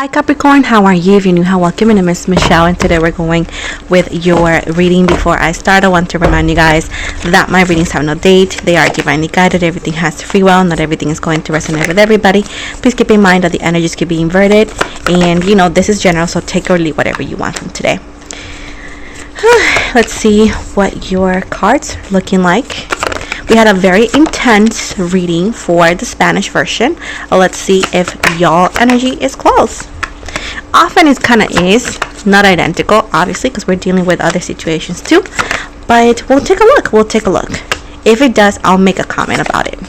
Hi Capricorn, how are you? If you're new, how welcome. My name is Michelle and today we're going with your reading. Before I start, I want to remind you guys that my readings have no date. They are divinely guided. Everything has free will. Not everything is going to resonate with everybody. Please keep in mind that the energies could be inverted, and this is general, so take or leave whatever you want from today. Let's see what your cards are looking like. We had a very intense reading for the Spanish version. Let's see if y'all energy is close. Often it kind of is, not identical, obviously, because we're dealing with other situations too. But we'll take a look. If it does, I'll make a comment about it.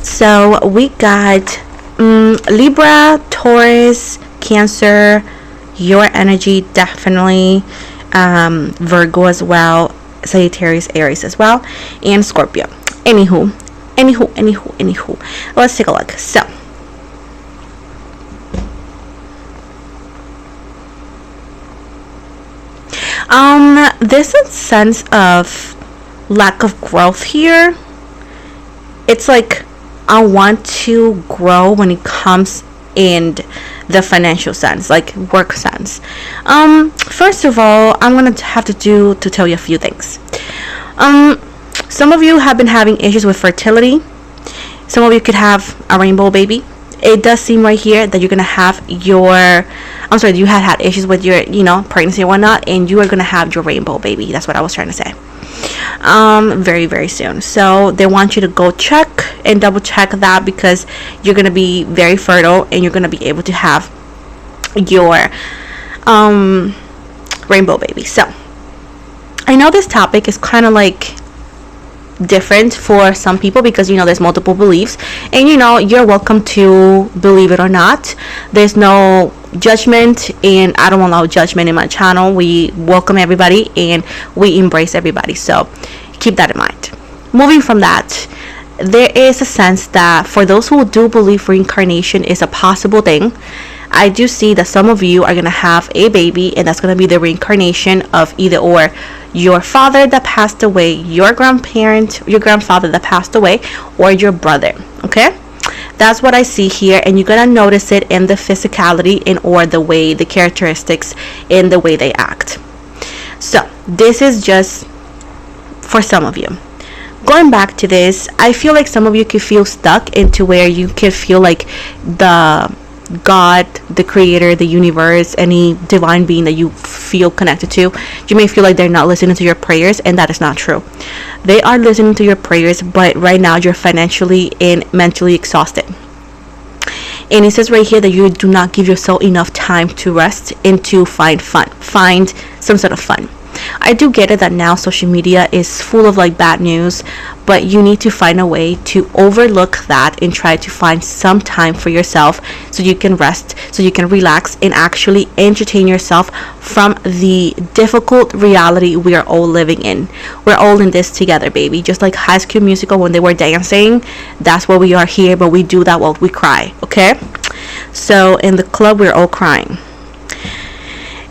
So we got Libra, Taurus, Cancer. Your energy definitely. Virgo as well, Sagittarius, Aries as well, and Scorpio. Anywho, let's take a look. So there's a sense of lack of growth here. It's like I want to grow when it comes in the financial sense, like work sense. First of all, I'm gonna have to tell you a few things. Some of you have been having issues with fertility. Some of you could have a rainbow baby. It does seem right here that you're gonna have you had issues with your pregnancy and whatnot, and you are gonna have your rainbow baby. That's what I was trying to say. Very, very soon. So they want you to go check and double check that, because you're going to be very fertile and you're going to be able to have your rainbow baby. So I know this topic is kind of like different for some people, because there's multiple beliefs, and you're welcome to believe it or not. There's no judgment, and I don't allow judgment in my channel. We welcome everybody and we embrace everybody, so keep that in mind. Moving from that, there is a sense that for those who do believe reincarnation is a possible thing, I do see that some of you are going to have a baby, and that's going to be the reincarnation of either or your father that passed away, your grandfather that passed away, or your brother. Okay, that's what I see here, and you're gonna notice it in the physicality and or the way, the characteristics in the way they act. So this is just for some of you. Going back to this, I feel like some of you could feel stuck into where you could feel like the God, the creator, the universe, any divine being that you feel connected to, you may feel like they're not listening to your prayers, and that is not true. They are listening to your prayers, but right now you're financially and mentally exhausted. And it says right here that you do not give yourself enough time to rest and to find some sort of fun. I do get it that now social media is full of like bad news, but you need to find a way to overlook that and try to find some time for yourself so you can rest, so you can relax and actually entertain yourself from the difficult reality we are all living in. We're all in this together, baby. Just like High School Musical when they were dancing, that's what we are here, but we do that while we cry, okay? So in the club, we're all crying.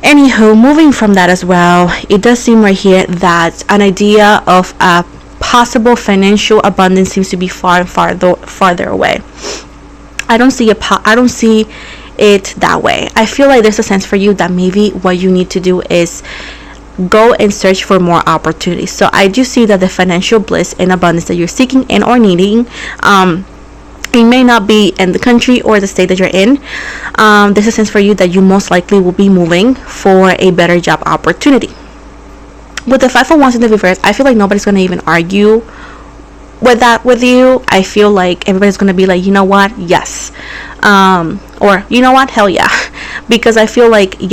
Anywho, moving from that as well, it does seem right here that an idea of a possible financial abundance seems to be far and farther away. I don't see it that way. I feel like there's a sense for you that maybe what you need to do is go and search for more opportunities. So I do see that the financial bliss and abundance that you're seeking and or needing, it may not be in the country or the state that you're in. There's a sense for you that you most likely will be moving for a better job opportunity. With the 5 of Wands in the reverse, I feel like nobody's going to even argue with you. I feel like everybody's going to be like, you know what, yes, or you know what, hell yeah. Because I feel like you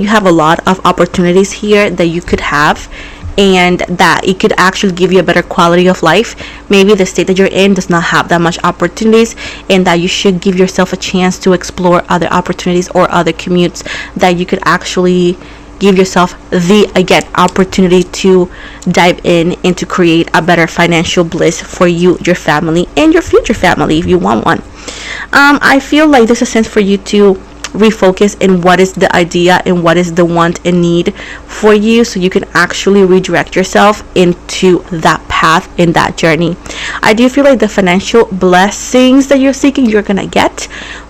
have a lot of opportunities here that you could have, and that it could actually give you a better quality of life. Maybe the state that you're in does not have that much opportunities, and that you should give yourself a chance to explore other opportunities or other commutes that you could actually give yourself the opportunity to dive in and to create a better financial bliss for you, your family, and your future family if you want one. I feel like there's a sense for you to refocus in what is the idea and what is the want and need for you, so you can actually redirect yourself into that path, in that journey. I do feel like the financial blessings that you're seeking, you're gonna get,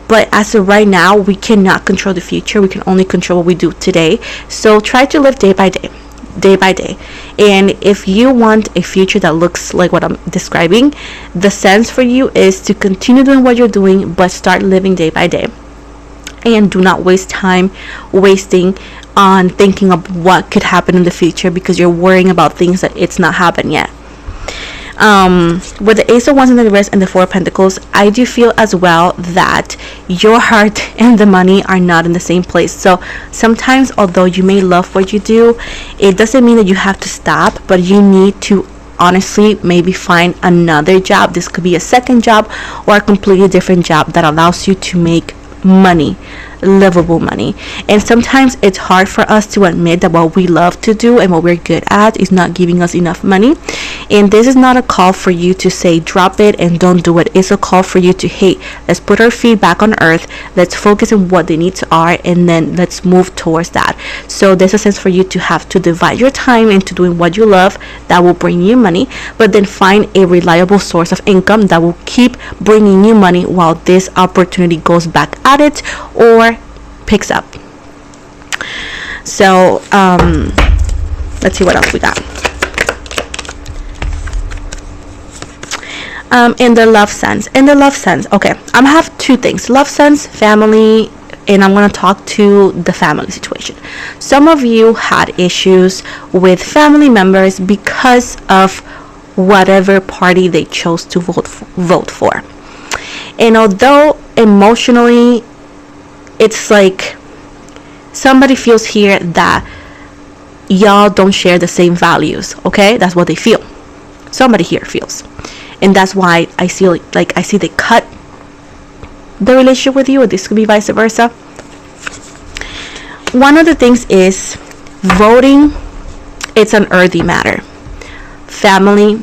but as of right now, we cannot control the future. We can only control what we do today. So try to live day by day, day by day. And if you want a future that looks like what I'm describing, the sense for you is to continue doing what you're doing, but start living day by day. And do not waste time wasting on thinking of what could happen in the future, because you're worrying about things that it's not happened yet. With the Ace of Wands and the Reverse and the Four of Pentacles, I do feel as well that your heart and the money are not in the same place. So sometimes, although you may love what you do, it doesn't mean that you have to stop, but you need to honestly maybe find another job. This could be a second job or a completely different job that allows you to make money, livable money. And sometimes it's hard for us to admit that what we love to do and what we're good at is not giving us enough money. And this is not a call for you to say drop it and don't do it. It's a call for you to, hey, let's put our feet back on earth, let's focus on what the needs are, and then let's move towards that. So there's a sense for you to have to divide your time into doing what you love that will bring you money, but then find a reliable source of income that will keep bringing you money while this opportunity goes back at it or picks up. So let's see what else we got. In the love sense, okay, I'm gonna have two things: love sense, family, and I'm gonna talk to the family situation. Some of you had issues with family members because of whatever party they chose to vote for. And although emotionally it's like somebody feels here that y'all don't share the same values, okay? That's what they feel. Somebody here feels. And that's why I see like I see they cut the relationship with you, or this could be vice versa. One of the things is voting, it's an earthy matter. Family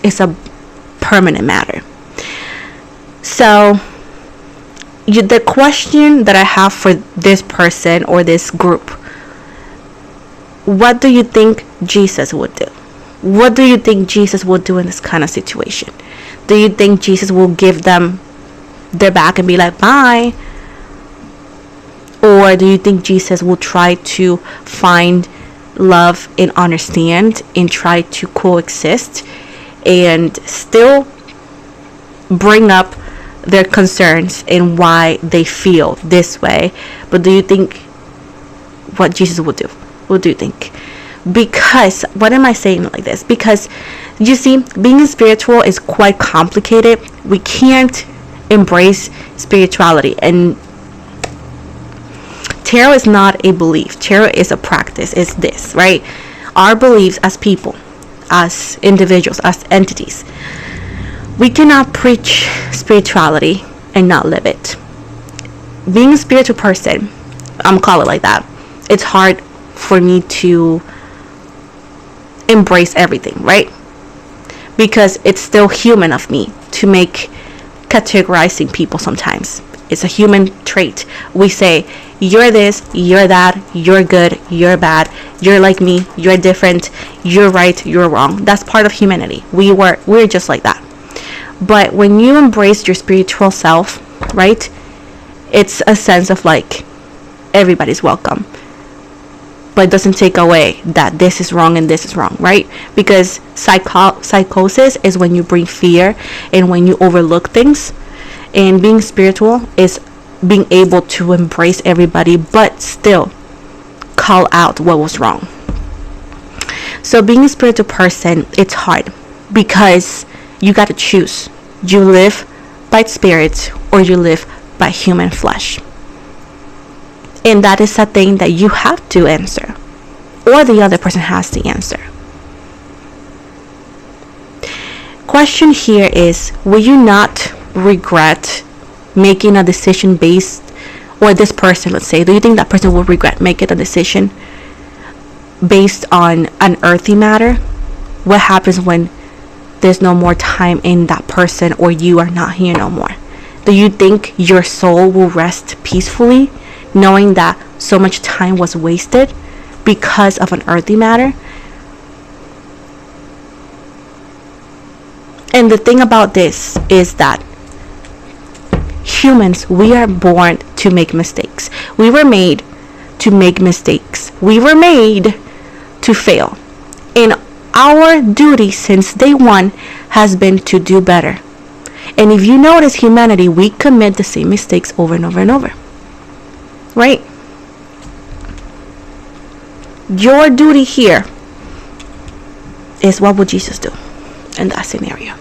is a permanent matter. So the question that I have for this person or this group, what do you think Jesus would do? What do you think Jesus will do in this kind of situation? Do you think Jesus will give them their back and be like, bye? Or do you think Jesus will try to find love and understand and try to coexist and still bring up their concerns and why they feel this way? But do you think what Jesus will do? What do you think? Because, what am I saying like this? Because you see, being spiritual is quite complicated. We can't embrace spirituality, and tarot is not a belief. Tarot is a practice. It's this, right? Our beliefs as people, as individuals, as entities, we cannot preach spirituality and not live it. Being a spiritual person, I'm calling it like that, it's hard for me to embrace everything, right? Because it's still human of me to make categorizing people sometimes. It's a human trait. We say, you're this, you're that, you're good, you're bad, you're like me, you're different, you're right, you're wrong. That's part of humanity. We're just like that. But when you embrace your spiritual self, right, it's a sense of like everybody's welcome. But it doesn't take away that this is wrong and this is wrong, right? Because psychosis is when you bring fear and when you overlook things. And being spiritual is being able to embrace everybody but still call out what was wrong. So being a spiritual person, it's hard because you got to choose. You live by spirit or you live by human flesh. And that is a thing that you have to answer, or the other person has to answer. Question here is, will you not regret making a decision based, or this person, let's say, do you think that person will regret making a decision based on an earthy matter? What happens when there's no more time in that person, or you are not here no more? Do you think your soul will rest peacefully knowing that so much time was wasted because of an earthly matter. And the thing about this is that humans, we are born to make mistakes. We were made to make mistakes. We were made to fail. And our duty since day one has been to do better. And if you notice, humanity, we commit the same mistakes over and over and over. Right? Your duty here is, what would Jesus do in that scenario?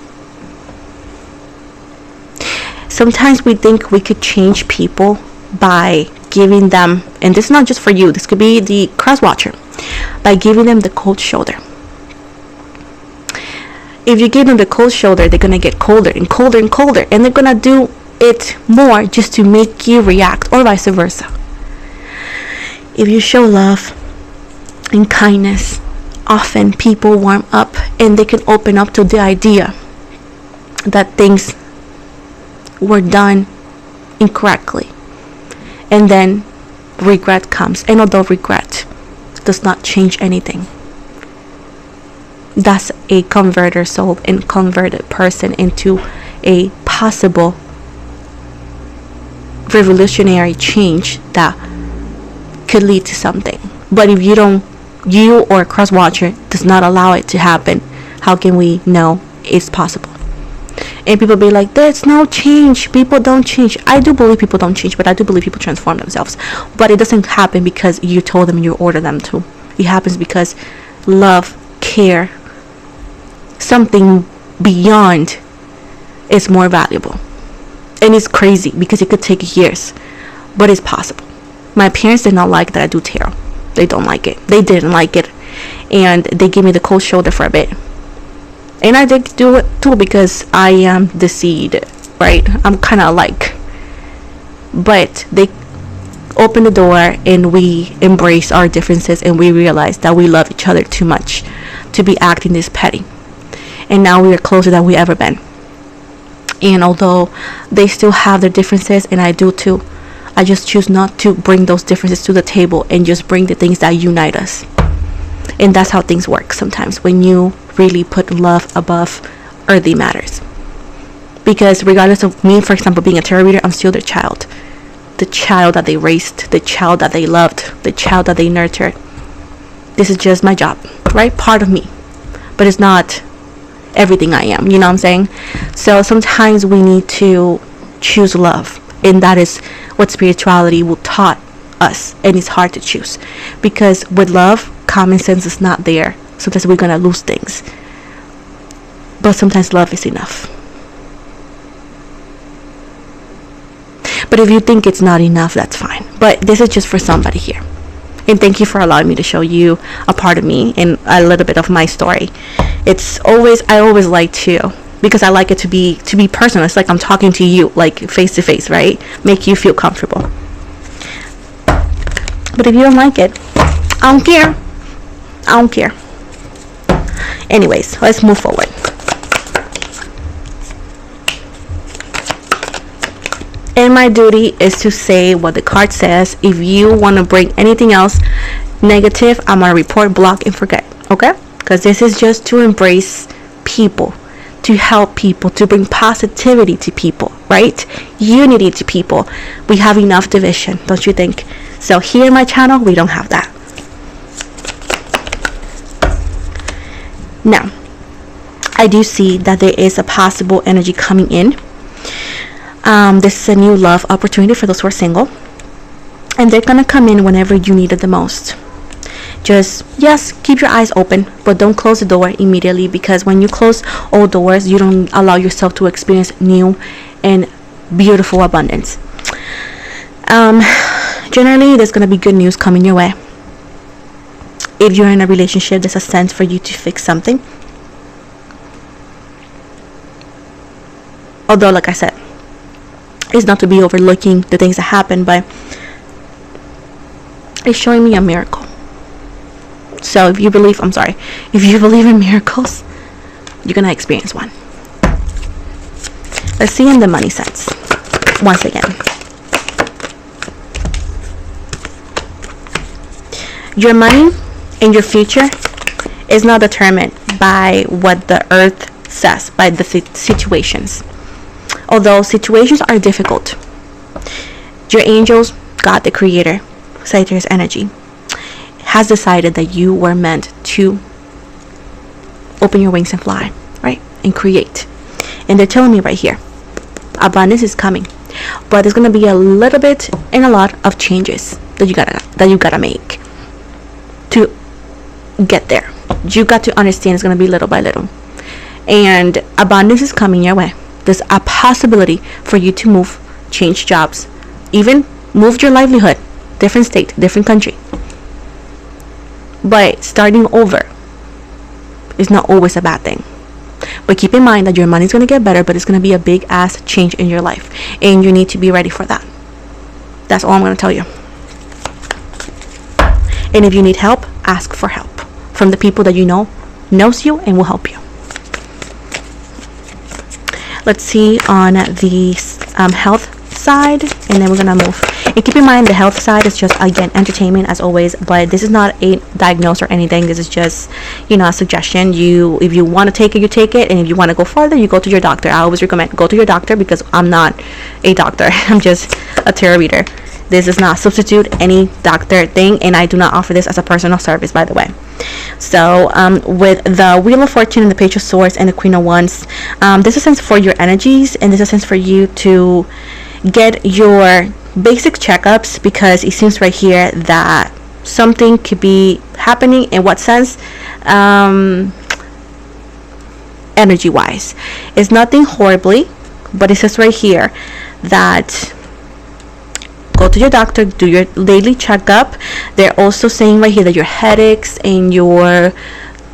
Sometimes we think we could change people by giving them, and this is not just for you, this could be the cross watcher, by giving them the cold shoulder. If you give them the cold shoulder, they're gonna get colder and colder and colder, and they're gonna do it more just to make you react, or vice versa. If you show love and kindness, often people warm up and they can open up to the idea that things were done incorrectly, and then regret comes. And although regret does not change anything, that's a converter soul and converted person into a possible revolutionary change that could lead to something. But if you or a cross watcher does not allow it to happen, how can we know it's possible? And people be like, there's no change, people don't change. I do believe people don't change, but I do believe people transform themselves. But it doesn't happen because you told them, you order them to. It happens because love, care, something beyond is more valuable. And it's crazy because it could take years, but it's possible. My parents did not like that I do tarot. They don't like it. They didn't like it, and they gave me the cold shoulder for a bit. And I did do it too because I am the seed, right? I'm kind of alike. But they opened the door and we embrace our differences, and we realize that we love each other too much to be acting this petty. And now we are closer than we ever been. And although they still have their differences, and I do too, I just choose not to bring those differences to the table and just bring the things that unite us. And that's how things work sometimes, when you really put love above earthly matters. Because regardless of me, for example, being a tarot reader, I'm still their child. The child that they raised, the child that they loved, the child that they nurtured. This is just my job, right? Part of me. But it's not everything I am, you know what I'm saying? So sometimes we need to choose love. And that is what spirituality will taught us. And it's hard to choose. Because with love, common sense is not there. Sometimes we're going to lose things. But sometimes love is enough. But if you think it's not enough, that's fine. But this is just for somebody here. And thank you for allowing me to show you a part of me and a little bit of my story. I always like to, because I like it to be personal. It's like I'm talking to you, like face to face, right? Make you feel comfortable. But if you don't like it, I don't care. I don't care. Anyways, let's move forward. And my duty is to say what the card says. If you want to bring anything else negative, I'm going to report, block, and forget. Okay? Because this is just to embrace people, to help people, to bring positivity to people, right? Unity to people. We have enough division, don't you think? So here in my channel, we don't have that. Now, I do see that there is a possible energy coming in. This is a new love opportunity for those who are single. And they're going to come in whenever you need it the most. Just, yes, keep your eyes open, but don't close the door immediately, because when you close all doors, you don't allow yourself to experience new and beautiful abundance. Generally, there's going to be good news coming your way. If you're in a relationship, there's a sense for you to fix something. Although, like I said, it's not to be overlooking the things that happen, but it's showing me a miracle. So if you believe in miracles, you're gonna experience one. Let's see in the money sense once again. Your money and your future is not determined by what the earth says, by the situations. Although situations are difficult, your angels, God the creator, Sagittarius energy, has decided that you were meant to open your wings and fly, right? And create. And they're telling me right here, abundance is coming, but there's gonna be a little bit and a lot of changes that you gotta make to get there. You got to understand it's gonna be little by little, and abundance is coming your way. There's a possibility for you to move, change jobs, even move your livelihood, different state, different country. But starting over is not always a bad thing. But keep in mind that your money is going to get better, but it's going to be a big ass change in your life, and you need to be ready for that. That's all I'm going to tell you. And if you need help, ask for help from the people that you know knows you and will help you. Let's see on the health side, and then we're gonna move. And keep in mind, the health side is just, again, entertainment as always, but this is not a diagnosis or anything. This is just, a suggestion. If you want to take it, you take it, and if you want to go further, you go to your doctor. I always recommend go to your doctor, because I'm not a doctor. I'm just a tarot reader. This does not substitute any doctor thing, and I do not offer this as a personal service, by the way. So with the Wheel of Fortune and the Page of Swords and the Queen of Wands, this is a sense for your energies, and this is a sense for you to get your basic checkups, because it seems right here that something could be happening. In what sense? Energy wise, it's nothing horribly, but it says right here that go to your doctor, do your daily checkup. They're also saying right here that your headaches and your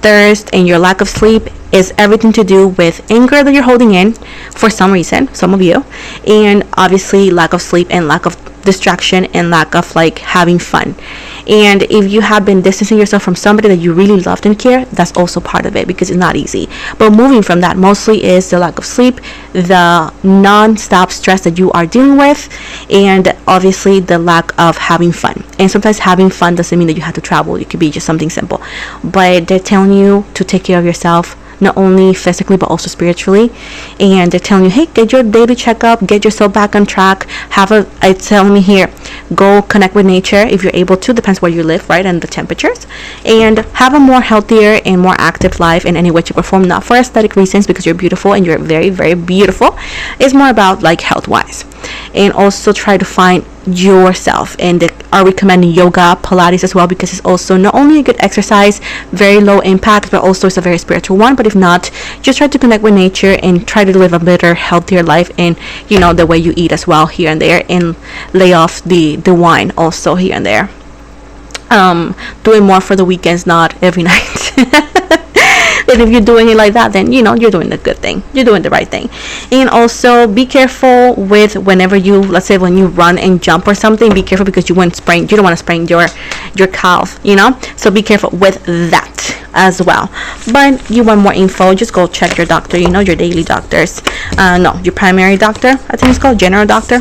thirst and your lack of sleep is everything to do with anger that you're holding in for some reason, some of you, and obviously lack of sleep and lack of distraction and lack of having fun. And if you have been distancing yourself from somebody that you really loved and care, that's also part of it, because it's not easy. But moving from that mostly is the lack of sleep, the non-stop stress that you are dealing with, and obviously the lack of having fun. And sometimes having fun doesn't mean that you have to travel. It could be just something simple, but they're telling you to take care of yourself, not only physically but also spiritually. And they're telling you, hey, get your daily checkup, get yourself back on track. It's telling me here, go connect with nature if you're able to, depends where you live, right, and the temperatures, and have a more healthier and more active life in any way to perform, not for aesthetic reasons, because you're beautiful and you're very, very beautiful. It's more about health wise. And also try to find yourself, and are recommending yoga, Pilates as well, because it's also not only a good exercise, very low impact, but also it's a very spiritual one. But if not, just try to connect with nature and try to live a better, healthier life, and the way you eat as well here and there, and lay off the wine also here and there. Doing more for the weekends, not every night. And if you're doing it like that, then you're doing the good thing, you're doing the right thing. And also be careful with whenever let's say when you run and jump or something, be careful, because you don't want to sprain your calf, so be careful with that as well. But you want more info, just go check your doctor, your daily doctors, your primary doctor, I think it's called general doctor,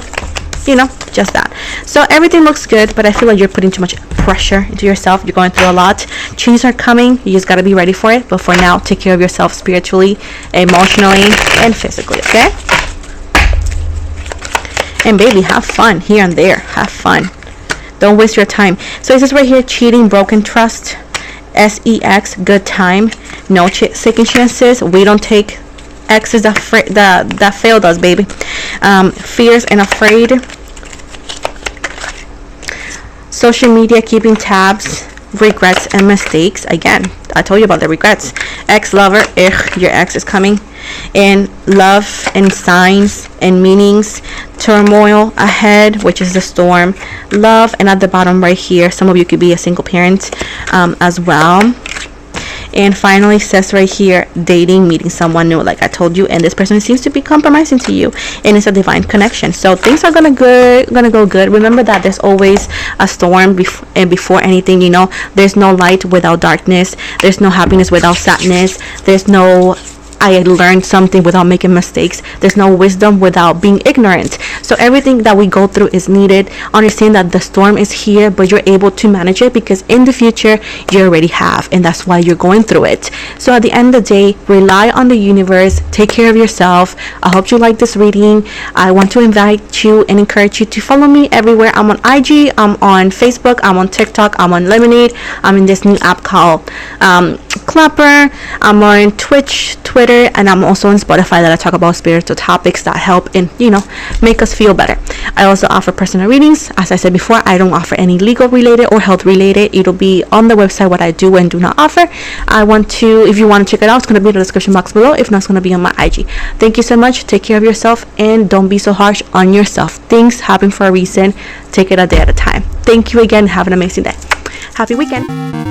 just that. So everything looks good, but I feel like you're putting too much pressure into yourself. You're going through a lot. Changes are coming, you just got to be ready for it. But for now, take care of yourself spiritually, emotionally, and physically, okay? And baby, have fun here and there. Have fun, don't waste your time. So this is right here, cheating, broken trust, sex, good time, no second chances. We don't take exes that failed us, baby. Fears and afraid, social media, keeping tabs, regrets and mistakes. Again, I told you about the regrets. Ex-lover, your ex is coming. And love and signs and meanings, turmoil ahead, which is the storm, love, and at the bottom right here, some of you could be a single parent as well. And finally says right here, dating, meeting someone new, like I told you, and this person seems to be compromising to you, and it's a divine connection. So things are gonna go good. Remember that there's always a storm before anything. There's no light without darkness. There's no happiness without sadness. There's no I learned something without making mistakes. There's no wisdom without being ignorant. So everything that we go through is needed. Understand that the storm is here, but you're able to manage it because in the future you already have, and that's why you're going through it. So at the end of the day, rely on the universe. Take care of yourself. I hope you like this reading. I want to invite you and encourage you to follow me everywhere. I'm on IG, I'm on Facebook, I'm on TikTok, I'm on Lemonade, I'm in this new app called Clapper, I'm on Twitch, Twitter, and I'm also on Spotify that I talk about spiritual topics that help and make us feel better. I also offer personal readings. As I said before, I don't offer any legal related or health related. It'll be on the website what I do and do not offer. If you want to check it out, it's going to be in the description box below. If not, it's going to be on my IG. Thank you so much. Take care of yourself and don't be so harsh on yourself. Things happen for a reason. Take it a day at a time. Thank you again. Have an amazing day. Happy weekend.